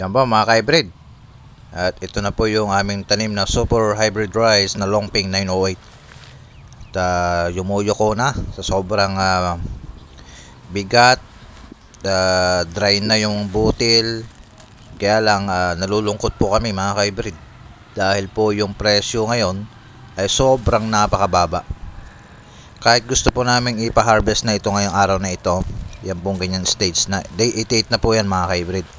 Yan ba mga ka-hybrid? At ito na po yung aming tanim na super hybrid rice na Longping 908. At yumuyo ko na sa sobrang bigat. Dry na yung butil. Kaya lang nalulungkot po kami mga ka-hybrid. Dahil po yung presyo ngayon ay sobrang napakababa. Kahit gusto po namin ipa-harvest na ito ngayong araw na ito, yan pong ganyan stage na. Day 88 na po yan mga ka-hybrid.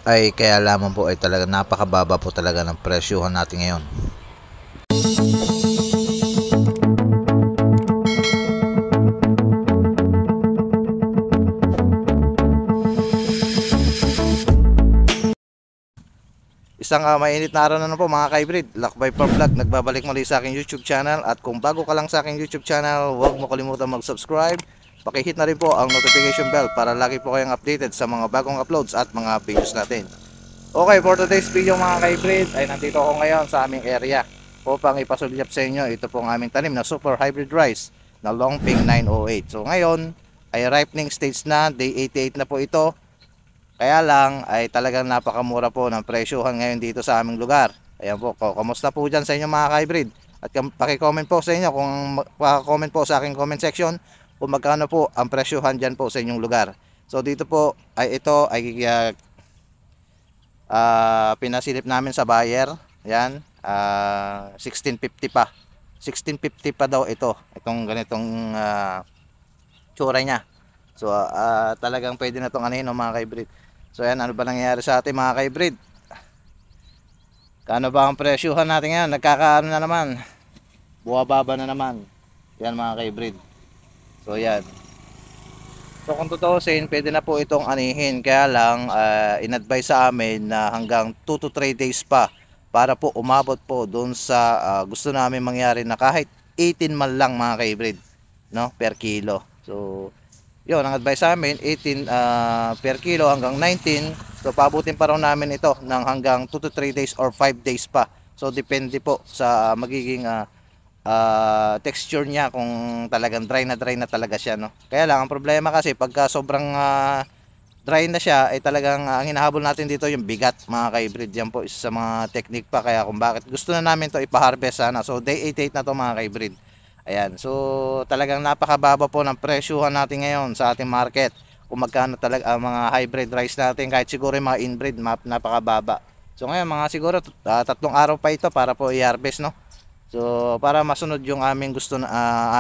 Ay kaya lamang po ay talaga napakababa po talaga ng presyohan natin ngayon. Isang mainit na araw na po mga ka-hybrid. Lakbay for Vlog nagbabalik muli sa aking YouTube channel. At kung bago ka lang sa aking YouTube channel, huwag mo kalimutan mag-subscribe. Pakihit na rin po ang notification bell para lagi po kayong updated sa mga bagong uploads at mga videos natin. Okay, for today's video mga ka-hybrid ay nandito ako ngayon sa aming area upang ipasulyap sa inyo ito pong aming tanim na super hybrid rice na Longping 908. So ngayon ay ripening stage na, day 88 na po ito. Kaya lang ay talagang napakamura po ng presyohan ngayon dito sa aming lugar. Ayan po, kamusta po dyan sa inyo mga ka-hybrid? At paki-comment po sa inyo kung comment po sa aking comment section kung magkano po ang presyohan dyan po sa inyong lugar. So dito po ay ito ay pinasilip namin sa buyer. Yan, 1650 pa. 1650 pa daw ito. Itong ganitong tsura niya. So talagang pwede na itong anin mga ka-hybrid. So yan, ano ba nangyayari sa atin mga ka-hybrid? Kano ba ang presyuhan natin ngayon? Nagkakaano na naman. Buwababa na naman. Yan mga ka-hybrid. So yan. So kung tutuusin, pwede na po itong anihin. Kaya lang, in-advise sa amin na hanggang 2 to 3 days pa para po umabot po doon sa gusto namin mangyari na kahit 18 man lang mga ka-hybrid, no, per kilo. So yun, ang advice sa amin 18 per kilo hanggang 19. So paabutin pa raw namin ito ng hanggang 2 to 3 days or 5 days pa. So depende po sa magiging texture niya kung talagang dry na talaga siya, no. Kaya lang ang problema kasi pagka sobrang dry na siya ay talagang ang hinahabol natin dito yung bigat mga ka-hybrid. Yan po isa sa mga technique pa kaya kung bakit gusto na namin to ipa-harvest sana. So day 88 na to mga ka-hybrid. Ayan, so talagang napakababa po ng presyuhan natin ngayon sa ating market. Kung magkano talaga ang mga hybrid rice natin, kahit siguro yung mga inbreed, napakababa. So ngayon mga siguro 3 araw pa ito para po i-harvest, no. So para masunod yung aming gusto na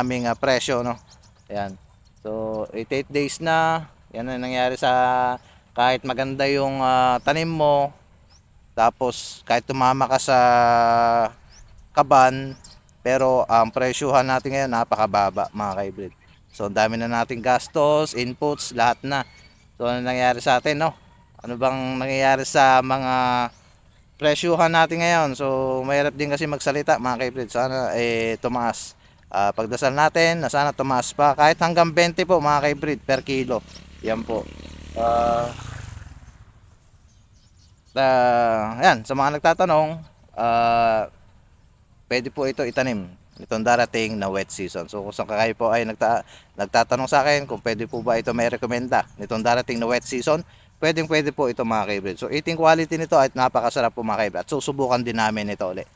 aming presyo, no. Ayan. So 88 days na. Yan ang nangyari sa kahit maganda yung tanim mo, tapos kahit tumama ka sa kaban, pero ang presyuhan natin ngayon napakababa mga ka-hybrid. So ang dami na nating gastos, inputs, lahat na. So ano nangyayari sa atin, no? Ano bang nangyayari sa mga presyuhan natin ngayon? So mahirap din kasi magsalita mga ka-hybrid. Sana tumaas. Pagdasal natin na sana tumaas pa kahit hanggang 20 po mga ka-hybrid per kilo. Yan po. Yan, sa mga nagtatanong, pwede po ito itanim itong darating na wet season. So kung kayo po ay nagtatanong sa akin kung pwede po ba ito may rekomenda nitong darating na wet season, pwede po ito mga ka-hybrid. So eating quality nito ay napakasarap po mga ka-hybrid. At susubukan din namin ito ulit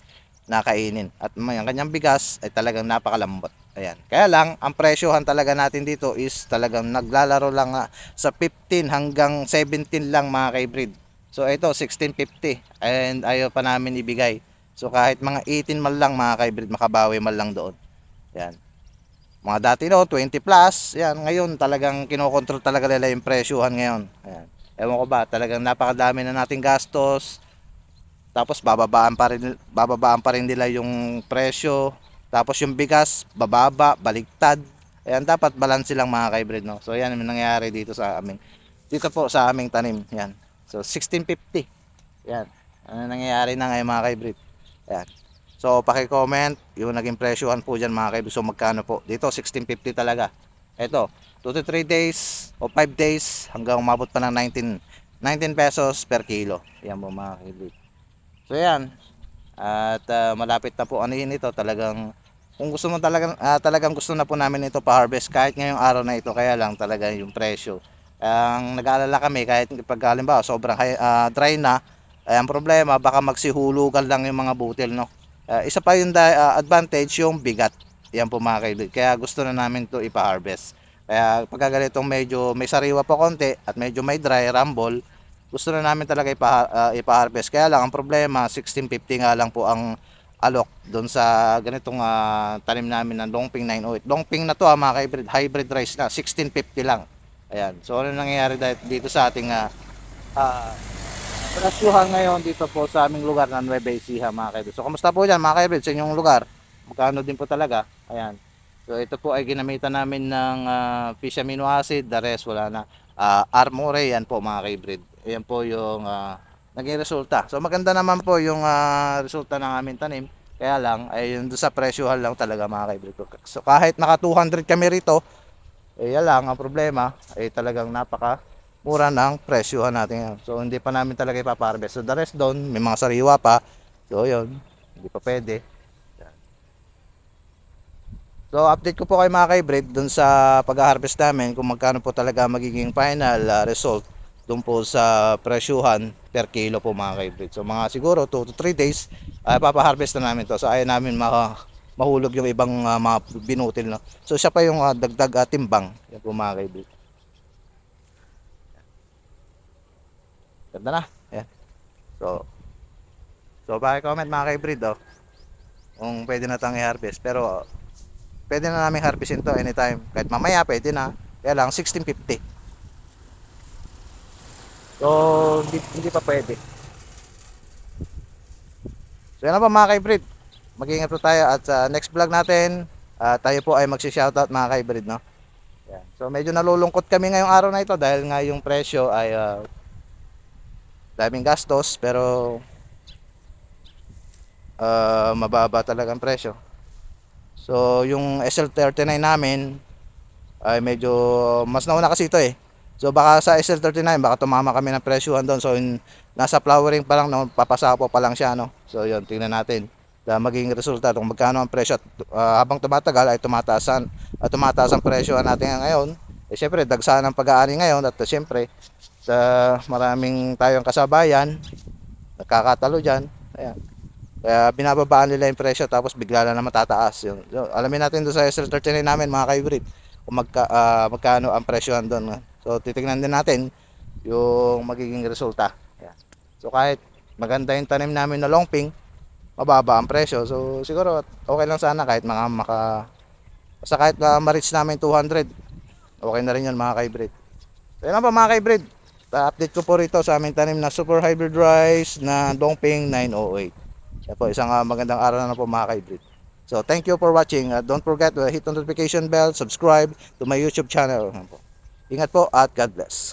na kainin. At ang kanyang bigas ay talagang napakalambot. Ayan. Kaya lang, ang presyohan talaga natin dito is talagang naglalaro lang sa 15 hanggang 17 lang mga ka-hybrid. So ito 1650 and ayaw pa namin ibigay. So kahit mga 18 man lang mga ka-hybrid, makabawi man lang doon. Yan. Mga dati no, 20 plus. Yan, ngayon talagang kinokontrol talaga nila yung presyuhan ngayon. Ayan. Ewan ko ba, talagang napakadami na nating gastos. Tapos bababaan pa rin nila yung presyo. Tapos yung bigas, bababa, baliktad. Ayan, dapat balance lang mga ka-hybrid, no. So yan yung nangyayari dito sa aming sa aming tanim. Yan. So 1650. Yan. Ano nangyayari na ngayon mga ka-hybrid? Ayan. So paki-comment yung naging presyohan po diyan mga kaibigan. So magkano po? Dito 1650 talaga. Ito, 2 to 3 days o 5 days hanggang umabot pa ng 19 pesos per kilo. Yan po mga kaibigan. So yan. At malapit na po anihin ito. Talagang kung gusto mo talagang gusto na po namin ito pa-harvest kahit ngayong araw na ito, kaya lang talaga yung presyo Ang nag-aalala kami kahit pag halimbawa sobrang dry na, ay ang problema baka magsihulugan lang yung mga butil, no. Isa pa yung advantage yung bigat. Yan po mga kaibigan. Kaya gusto na namin to ipa-harvest. Kaya pagka ganitong medyo may sariwa pa konti at medyo may dry rumble, gusto na namin talaga ipa-harvest. Kaya lang ang problema 1650 nga lang po ang alok doon sa ganitong tanim namin ng Dongping 908. Dongping na to mga hybrid, hybrid rice na 1650 lang. Ayan. So ano nangyayari dito sa ating presyuhan ngayon dito po sa aming lugar ng Nueva Ecija mga kaibigan. So kamusta po dyan mga kaibigan sa inyong lugar? Magkano din po talaga? Ayan. So ito po ay ginamitan namin ng fish amino acid, the rest wala na. Armore, yan po mga kaibigan. Ayan po yung naging resulta. So maganda naman po yung resulta ng aming tanim. Kaya lang ay yung sa presyuhan lang talaga mga kaibigan. So kahit naka 200 kami rito, yan lang ang problema ay talagang napaka mura ng presyuhan natin yan. So hindi pa namin talaga ipaparvest. So the rest doon may mga sariwa pa. So yun, hindi pa pwede. So update ko po kay mga ka-hybrid dun sa pag-harvest namin kung magkano po talaga magiging final result dun po sa presyuhan per kilo po mga ka-hybrid. So mga siguro 2 to 3 days papaharvest na namin to. So ayaw namin mahulog yung ibang mga binutil, no. So siya pa yung dagdag timbang. Yan po mga ka-hybrid. Ganda na. Ayan. So paki-comment mga ka-hybrid kung pwede na tang i-harvest. Pero pwede na namin harvestin to anytime. Kahit mamaya pwede na. Kaya lang 1650. So hindi pa pwede. So yan na po mga ka-hybrid. Mag-iingat po tayo at sa next vlog natin tayo po ay magsi-shoutout mga ka-hybrid, no. Yan. So medyo nalulungkot kami ngayong araw na ito dahil nga yung presyo ay daming gastos pero mababa talaga ang presyo. So yung SL39 namin ay medyo mas nauna kasi ito eh. So baka sa SL39 baka tumama kami ng presyuhan doon. So nasa flowering pa lang, no, papasapo pa lang siya, no. So yun, tingnan natin magiging resulta kung magkano ang presyo at habang tumatagal ay tumataas ang presyo natin ngayon. Eh syempre dagsa ng pag-aani ngayon at syempre sa maraming tayong kasabayan nagkakatalo diyan. Ayan. Kaya binababaan nila yung presyo tapos bigla na naman tataas. So, alamin natin doon sa SL39 namin mga ka-hybrid kung magkano ang presyo doon. So titingnan din natin yung magiging resulta. Ayan. So kahit maganda yung tanim namin na longping, mababa ang presyo. So siguro okay lang sana kahit basta kahit ma-reach namin 200, okay na rin yun mga ka-hybrid. So yun lang po mga ka-hybrid. Update ko po rito sa aming tanim na super hybrid rice na Dongping 908. Yan po, isang magandang araw na po mga ka-hybrid. So thank you for watching. Don't forget to hit the notification bell, subscribe to my YouTube channel. Ingat po at God bless.